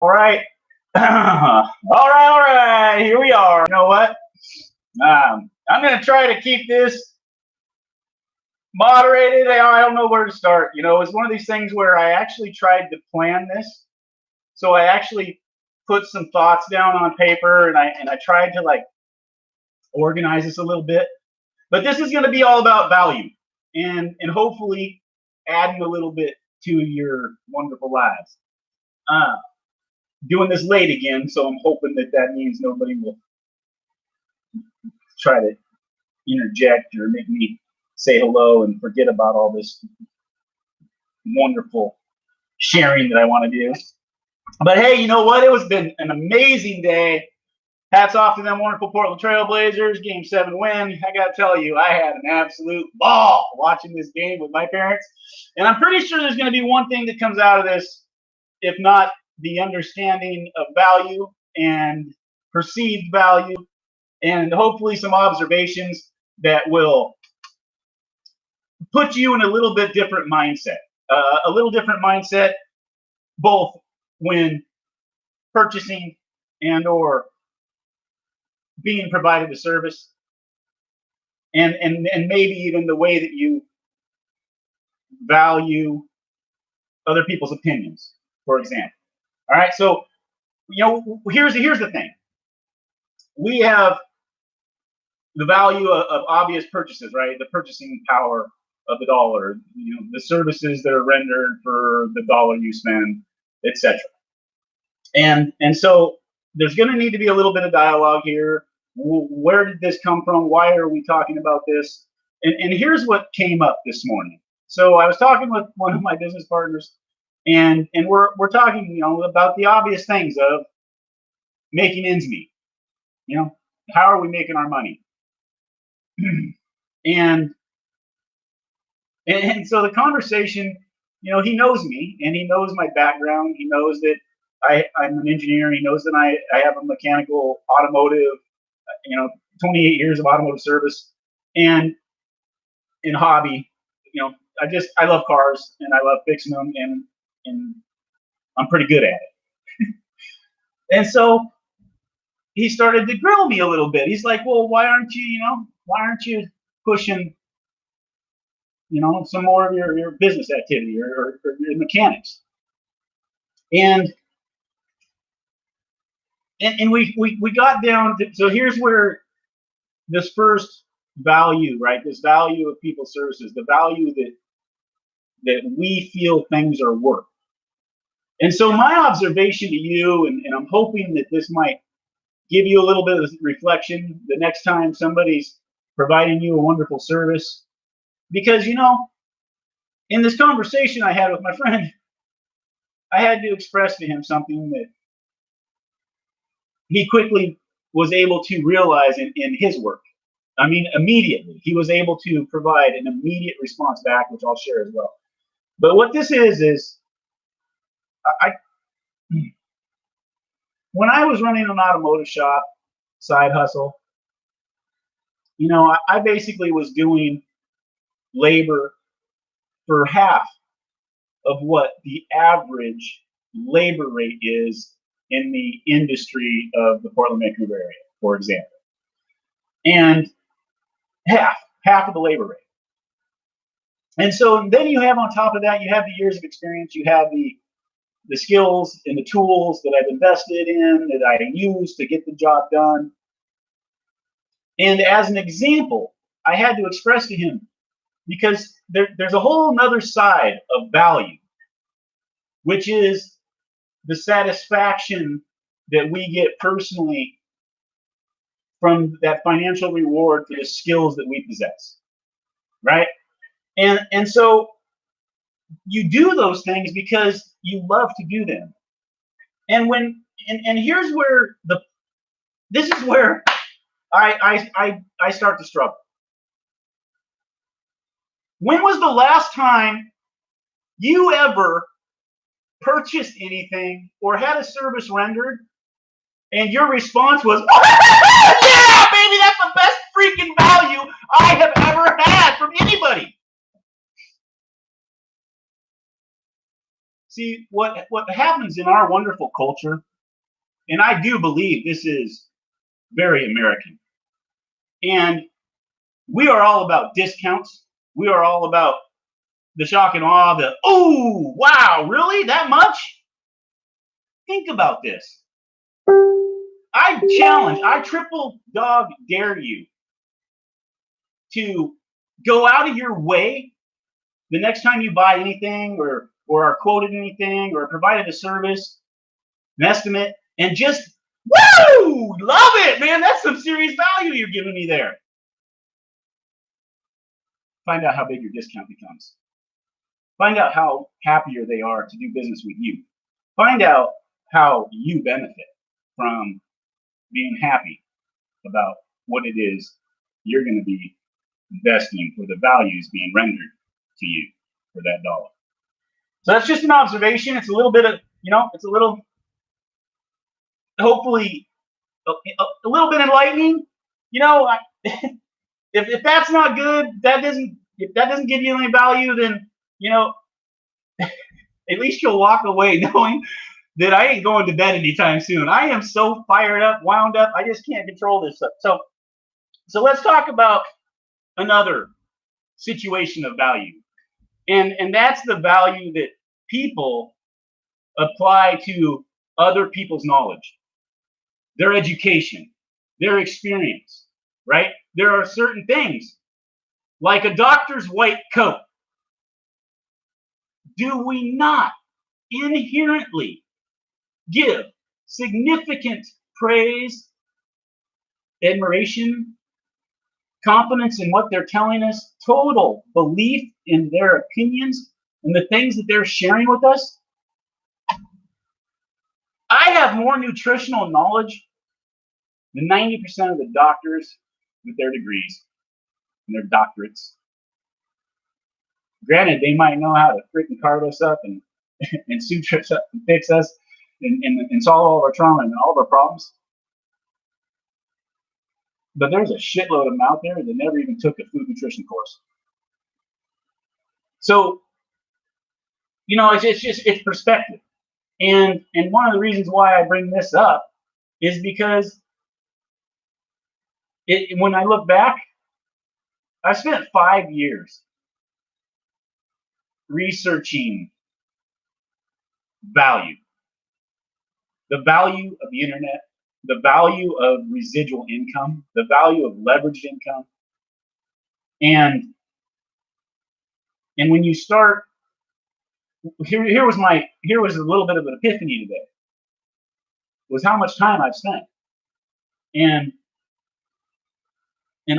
All right. All right. Here we are. You know what? I'm going to try to keep this moderated. I don't know where to start. It's one of these things where I actually tried to plan this. So I actually put some thoughts down on paper, and I tried to like organize this a little bit. But this is going to be all about value, and hopefully adding a little bit to your wonderful lives. Uh, Doing this late again, so I'm hoping that means nobody will try to interject or make me say hello and forget about all this wonderful sharing that I want to do. But hey, you know what? It was been an amazing day. Hats off to them wonderful Portland Trailblazers. Game 7 win. I got to tell you, I had an absolute ball watching this game with my parents. And I'm pretty sure there's going to be one thing that comes out of this, if not the understanding of value and perceived value, and hopefully some observations that will put you in a little bit different mindset. A little different mindset, both when purchasing and or being provided a service, and maybe even the way that you value other people's opinions, for example. All right, so here's the thing. We have the value of obvious purchases, right? The purchasing power of the dollar, the services that are rendered for the dollar you spend, etc. And so there's going to need to be a little bit of dialogue here. Where did this come from? Why are we talking about this? And here's what came up this morning. So I was talking with one of my business partners, and we're talking, about the obvious things of making ends meet. How are we making our money? and so the conversation, he knows me and he knows my background. He knows that I'm an engineer. He knows that I have a mechanical automotive, 28 years of automotive service and in hobby. I love cars and I love fixing them, and I'm pretty good at it. And so he started to grill me a little bit. He's like, well, why aren't you pushing, some more of your business activity or your mechanics? And we got down to, so here's where this first value, right? This value of people's services, the value that we feel things are worth. And so my observation to you, and I'm hoping that this might give you a little bit of reflection the next time somebody's providing you a wonderful service. Because, in this conversation I had with my friend, I had to express to him something that he quickly was able to realize in his work. I mean, immediately. He was able to provide an immediate response back, which I'll share as well. But what this is I when I was running an automotive shop, side hustle, I basically was doing labor for half of what the average labor rate is in the industry of the Portland, Vancouver area, for example. And half of the labor rate. And so then you have on top of that, you have the years of experience, you have the skills and the tools that I've invested in, that I use to get the job done. And as an example, I had to express to him, because there's a whole nother side of value, which is the satisfaction that we get personally from that financial reward for the skills that we possess, right? And so you do those things because you love to do them. And here's where this is where I start to struggle. When was the last time you ever purchased anything or had a service rendered and your response was, yeah, baby, that's the best freaking value I have ever had from anybody? See, what happens in our wonderful culture, and I do believe this is very American, and we are all about discounts. We are all about the shock and awe, the, oh, wow, really? That much? Think about this. I triple dog dare you to go out of your way the next time you buy anything or are quoted anything or provided a service, an estimate, and just, woo, love it, man. That's some serious value you're giving me there. Find out how big your discount becomes. Find out how happier they are to do business with you. Find out how you benefit from being happy about what it is you're going to be investing for the values being rendered to you for that dollar. So that's just an observation. It's a little bit of, it's a little, hopefully, a little bit enlightening. If that's not good, if that doesn't give you any value, then, at least you'll walk away knowing that I ain't going to bed anytime soon. I am so fired up, wound up. I just can't control this stuff. So let's talk about another situation of value. And that's the value that people apply to other people's knowledge, their education, their experience, right? There are certain things, like a doctor's white coat. Do we not inherently give significant praise, admiration, confidence in what they're telling us, total belief in their opinions and the things that they're sharing with us? I have more nutritional knowledge than 90% of the doctors with their degrees and their doctorates. Granted, they might know how to freaking carve us up and suture us up and fix us and solve all of our trauma and all of our problems. But there's a shitload of them out there that never even took a food nutrition course. So, it's perspective. And one of the reasons why I bring this up is because when I look back, I spent 5 years researching value, the value of the internet, the value of residual income, the value of leveraged income. And when you start, here was a little bit of an epiphany today, was how much time I've spent. And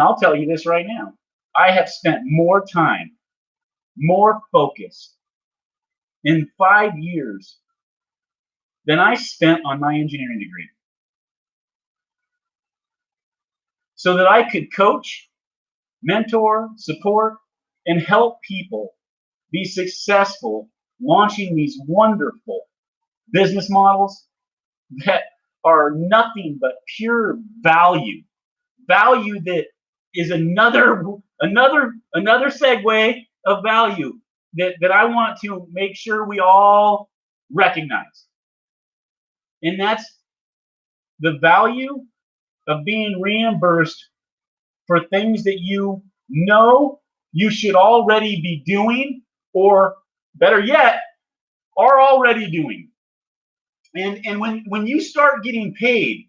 I'll tell you this right now. I have spent more time, more focus in 5 years than I spent on my engineering degree. So that I could coach, mentor, support, and help people be successful launching these wonderful business models that are nothing but pure value. Value that is another segue of value that I want to make sure we all recognize. And that's the value of being reimbursed for things that you should already be doing, or better yet, are already doing. And when you start getting paid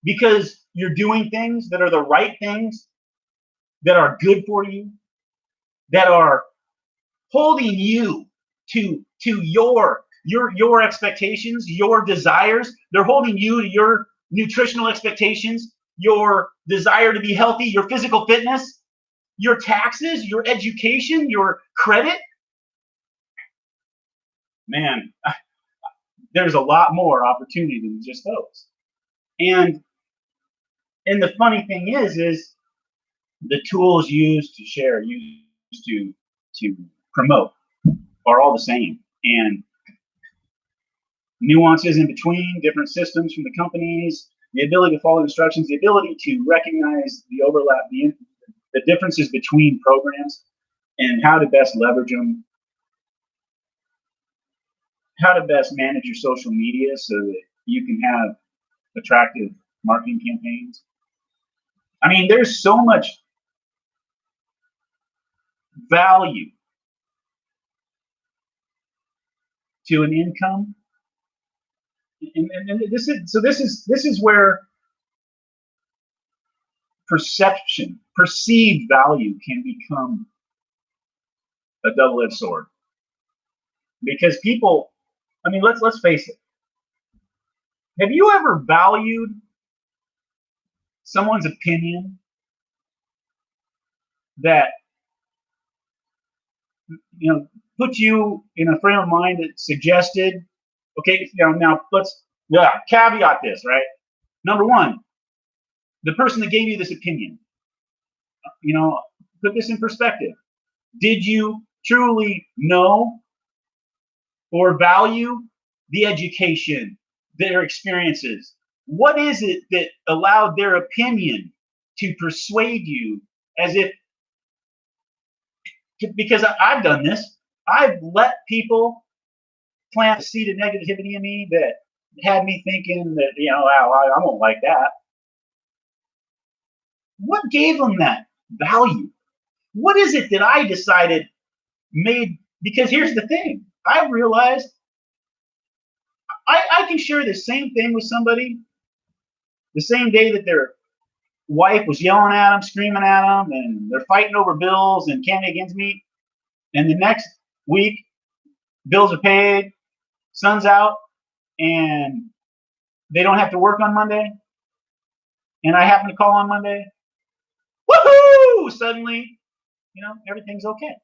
because you're doing things that are the right things, that are good for you, that are holding you to your expectations, your desires, they're holding you to your nutritional expectations, your desire to be healthy, your physical fitness, your taxes, your education, your credit. Man, there's a lot more opportunity than just those. And the funny thing is the tools used to share, used to promote, are all the same. And nuances in between, different systems from the companies, the ability to follow instructions, the ability to recognize the overlap, the differences between programs, and how to best leverage them. how to best manage your social media so that you can have attractive marketing campaigns. I mean, there's so much value to an income, and this is where perceived value can become a double-edged sword, because people, I mean, let's face it. Have you ever valued someone's opinion that, put you in a frame of mind that suggested, okay, now let's caveat this, right? Number one, the person that gave you this opinion, put this in perspective. Did you truly know or value the education, their experiences? What is it that allowed their opinion to persuade you? As if, because I've done this, I've let people plant a seed of negativity in me that had me thinking that, I won't like that. What gave them that value? What is it that I decided made? Because here's the thing, I've realized I can share the same thing with somebody the same day that their wife was yelling at them, screaming at them, and they're fighting over bills and can't make ends meet. And the next week, bills are paid, sun's out, and they don't have to work on Monday. And I happen to call on Monday. Woohoo! Suddenly, everything's okay.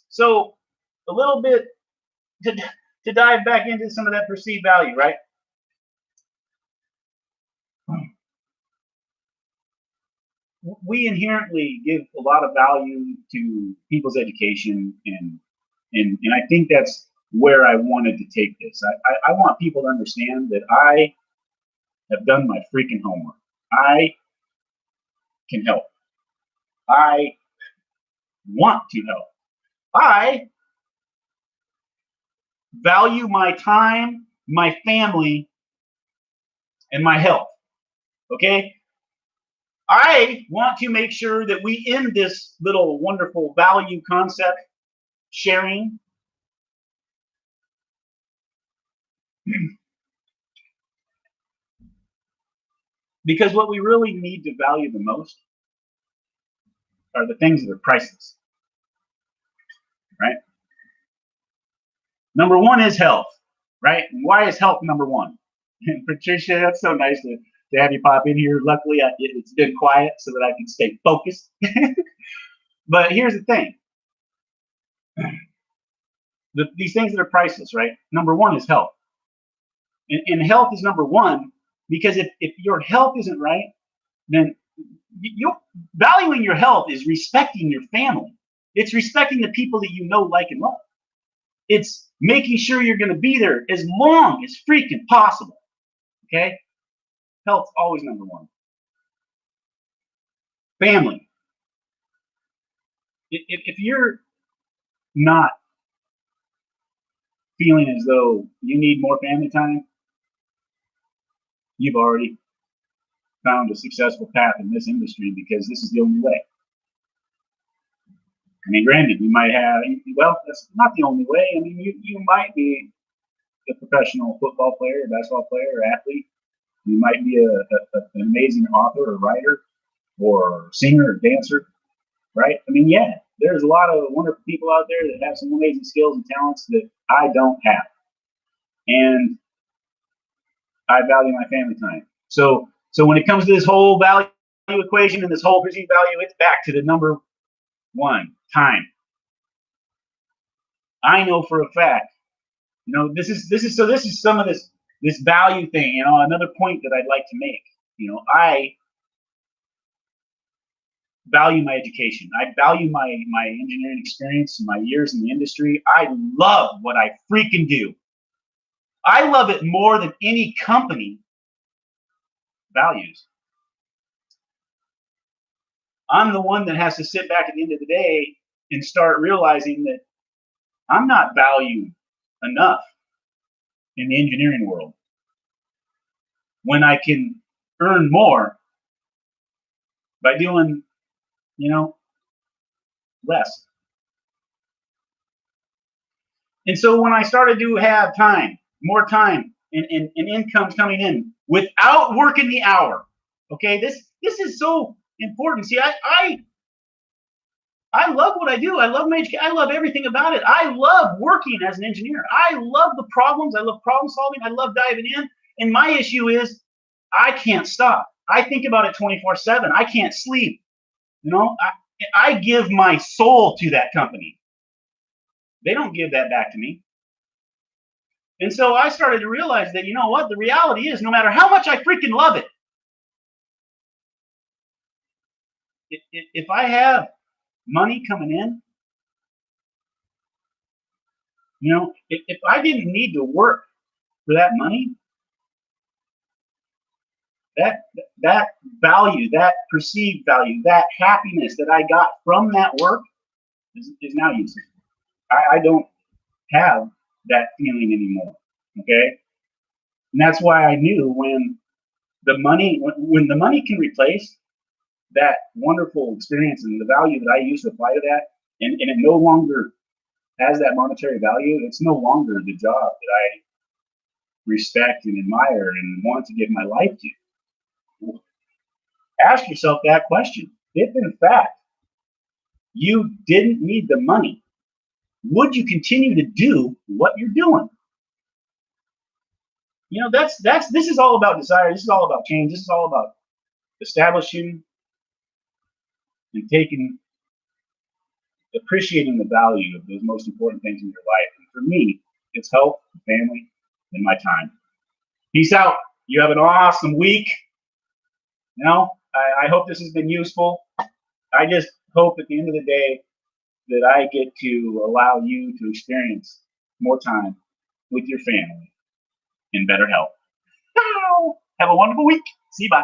So a little bit to dive back into some of that perceived value, right? We inherently give a lot of value to people's education, and I think that's where I wanted to take this. I want people to understand that I have done my freaking homework. I can help. I want to help. I value my time, my family, and my health. Okay? I want to make sure that we end this little wonderful value concept sharing because what we really need to value the most are the things that are priceless, right? Number one is health, right? And why is health number one? And Patricia, that's so nice to have you pop in here. Luckily, it's been quiet so that I can stay focused. But here's the thing. These things that are priceless, right? Number one is health. And health is number one because if your health isn't right, then valuing your health is respecting your family. It's respecting the people that you know, like, and love. It's making sure you're going to be there as long as freaking possible. Okay? Health's always number one. Family. If you're not feeling as though you need more family time, you've already found a successful path in this industry, because this is the only way. I mean, granted, you might have, well, that's not the only way. I mean, you might be a professional football player, basketball player, or athlete. You might be an amazing author or writer or singer or dancer, right? I mean, yeah, there's a lot of wonderful people out there that have some amazing skills and talents that I don't have. And I value my family time. So when it comes to this whole value equation and this whole perceived value, it's back to the number one, time. I know for a fact, this is some of this value thing. Another point that I'd like to make. I value my education. I value my engineering experience, my years in the industry. I love what I freaking do. I love it more than any company values. I'm the one that has to sit back at the end of the day and start realizing that I'm not valued enough in the engineering world when I can earn more by doing, less. And so when I started to have time, more time, and incomes coming in without working the hour, okay, this is so important. See, I love what I do. I love my education. I love everything about it. I love working as an engineer. I love the problems. I love problem solving. I love diving in. And my issue is I can't stop. I think about it 24/7. I can't sleep. I give my soul to that company. They don't give that back to me. And so I started to realize that, you know what? The reality is no matter how much I freaking love it, if I have money coming in, if I didn't need to work for that money, that that value, that perceived value, that happiness that I got from that work is now useless. I don't have that feeling anymore. Okay, and that's why I knew when the money can replace that wonderful experience and the value that I used to apply to that, and it no longer has that monetary value. It's no longer the job that I respect and admire and want to give my life to. Ask yourself that question. If in fact you didn't need the money, would you continue to do what you're doing? This is all about desire. This is all about change. This is all about establishing and appreciating the value of those most important things in your life. And for me, it's health, family, and my time. Peace out. You have an awesome week. I hope this has been useful. I just hope at the end of the day that I get to allow you to experience more time with your family in better health. Have a wonderful week. See you. Bye.